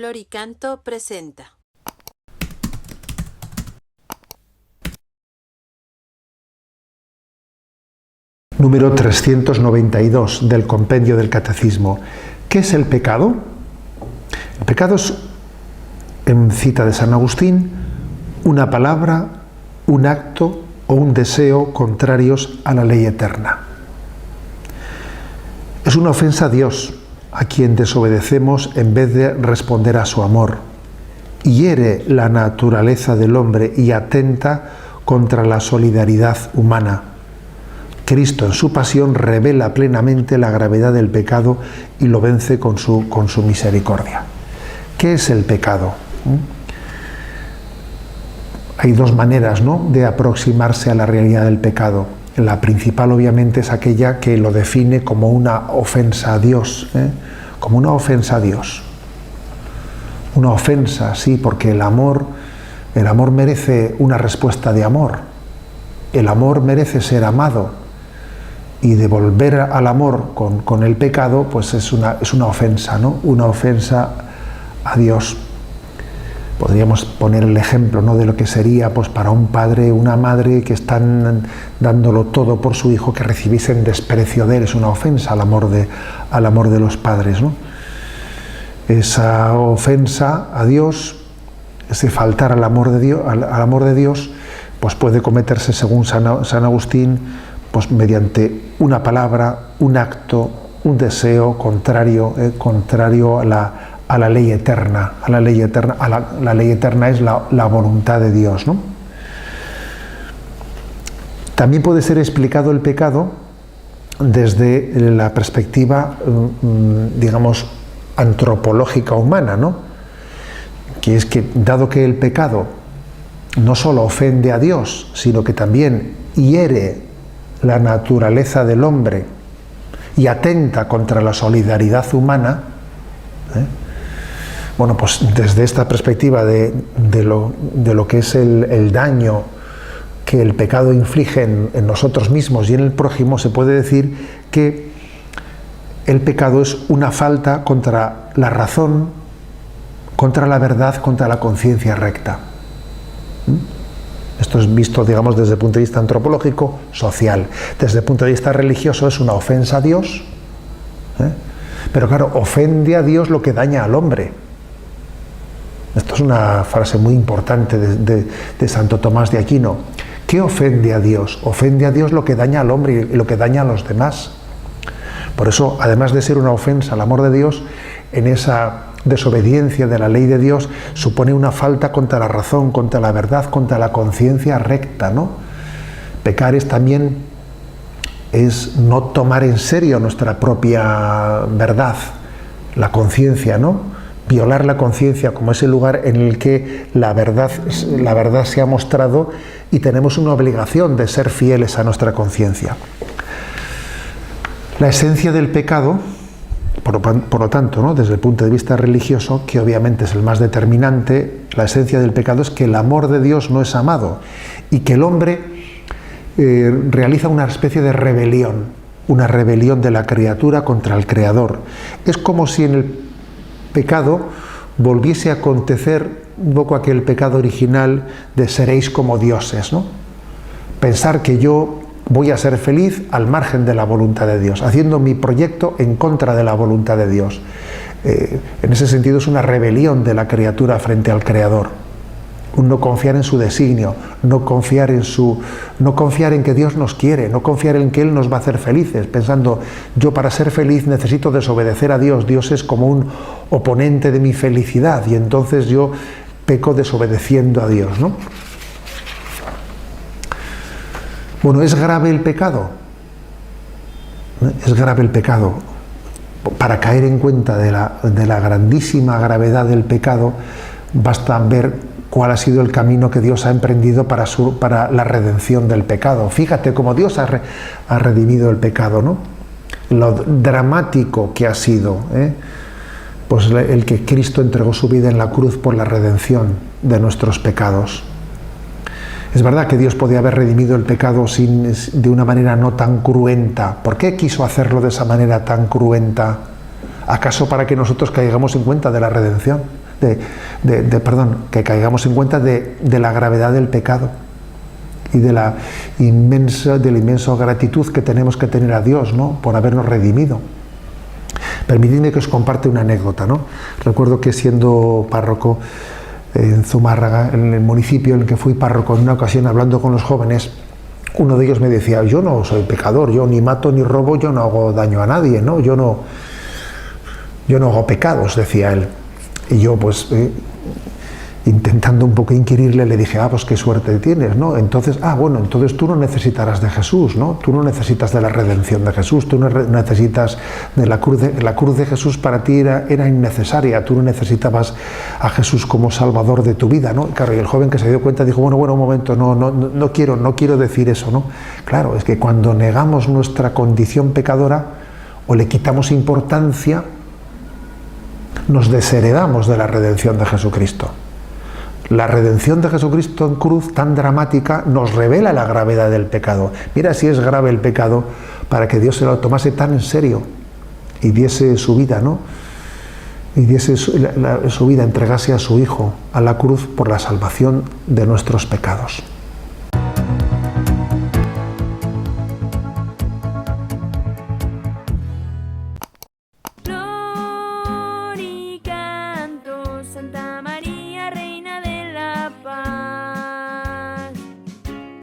Flor y Canto presenta. Número 392 del Compendio del Catecismo. ¿Qué es el pecado? El pecado es, en cita de San Agustín, una palabra, un acto o un deseo contrarios a la ley eterna. Es una ofensa a Dios, a quien desobedecemos en vez de responder a su amor. Hiere la naturaleza del hombre y atenta contra la solidaridad humana. Cristo en su pasión revela plenamente la gravedad del pecado y lo vence con su misericordia. ¿Qué es el pecado? Hay dos maneras, ¿no?, de aproximarse a la realidad del pecado. La principal, obviamente, es aquella que lo define como una ofensa a Dios, como una ofensa a Dios. Una ofensa, sí, porque el amor merece una respuesta de amor. El amor merece ser amado. Y devolver al amor con el pecado, pues es una ofensa, ¿no? Una ofensa a Dios. Podríamos poner el ejemplo, ¿no?, de lo que sería, pues, para un padre, una madre que están dándolo todo por su hijo, que recibiesen desprecio de él. Es una ofensa al amor de los padres, ¿no? Esa ofensa a Dios, ese faltar al amor de Dios, pues puede cometerse, según San Agustín, pues mediante una palabra, un acto, un deseo contrario a la ley eterna. La ley eterna es la voluntad de Dios, ¿no? También puede ser explicado el pecado desde la perspectiva, digamos, antropológica humana, ¿no? Que es que, dado que el pecado no solo ofende a Dios, sino que también hiere la naturaleza del hombre y atenta contra la solidaridad humana, bueno, pues desde esta perspectiva de lo que es el daño que el pecado inflige en nosotros mismos y en el prójimo, se puede decir que el pecado es una falta contra la razón, contra la verdad, contra la conciencia recta. Esto es visto, digamos, desde el punto de vista antropológico, social. Desde el punto de vista religioso es una ofensa a Dios, pero claro, ofende a Dios lo que daña al hombre. Esto es una frase muy importante de Santo Tomás de Aquino. ¿Qué ofende a Dios? Ofende a Dios lo que daña al hombre y lo que daña a los demás. Por eso, además de ser una ofensa al amor de Dios, en esa desobediencia de la ley de Dios supone una falta contra la razón, contra la verdad, contra la conciencia recta, ¿no? Pecar también es no tomar en serio nuestra propia verdad, la conciencia, ¿no? Violar la conciencia como ese lugar en el que la verdad se ha mostrado y tenemos una obligación de ser fieles a nuestra conciencia. La esencia del pecado, por lo tanto, ¿no?, desde el punto de vista religioso, que obviamente es el más determinante, la esencia del pecado es que el amor de Dios no es amado y que el hombre realiza una especie de rebelión, una rebelión de la criatura contra el Creador. Es como si en el pecado volviese a acontecer un poco aquel pecado original de seréis como dioses, ¿no? Pensar que yo voy a ser feliz al margen de la voluntad de Dios, haciendo mi proyecto en contra de la voluntad de Dios. En ese sentido es una rebelión de la criatura frente al Creador. Un no confiar en su designio, no confiar en que Dios nos quiere, no confiar en que Él nos va a hacer felices, pensando, yo para ser feliz necesito desobedecer a Dios, Dios es como un oponente de mi felicidad y entonces yo peco desobedeciendo a Dios, ¿no? Bueno, ¿es grave el pecado? Es grave el pecado. Para caer en cuenta de la grandísima gravedad del pecado, basta ver cuál ha sido el camino que Dios ha emprendido para la redención del pecado. Fíjate cómo Dios ha redimido el pecado, ¿no? Lo dramático que ha sido, pues el que Cristo entregó su vida en la cruz por la redención de nuestros pecados. Es verdad que Dios podía haber redimido el pecado de una manera no tan cruenta. ¿Por qué quiso hacerlo de esa manera tan cruenta? ¿Acaso para que nosotros caigamos en cuenta de la redención? que caigamos en cuenta de la gravedad del pecado y de la inmensa gratitud que tenemos que tener a Dios, ¿no?, por habernos redimido. Permitidme que os comparte una anécdota, ¿no? Recuerdo que siendo párroco en Zumárraga, en el municipio en el que fui párroco, en una ocasión hablando con los jóvenes, uno de ellos me decía: yo no soy pecador, yo ni mato ni robo, yo no hago daño a nadie, ¿no? Yo no hago pecados, decía él. Y yo, pues, intentando un poco inquirirle, le dije: pues qué suerte tienes, ¿no? Entonces, entonces tú no necesitarás de Jesús, ¿no? Tú no necesitas de la redención de Jesús, tú no necesitas de la cruz de Jesús. Para ti era innecesaria, tú no necesitabas a Jesús como Salvador de tu vida, ¿no? Claro, y el joven, que se dio cuenta, dijo: bueno, un momento, no quiero decir eso, ¿no? Claro, es que cuando negamos nuestra condición pecadora o le quitamos importancia, nos desheredamos de la redención de Jesucristo. La redención de Jesucristo en cruz, tan dramática, nos revela la gravedad del pecado. Mira si es grave el pecado para que Dios se lo tomase tan en serio y diese su vida, ¿no? Y diese su vida, entregase a su Hijo a la cruz por la salvación de nuestros pecados.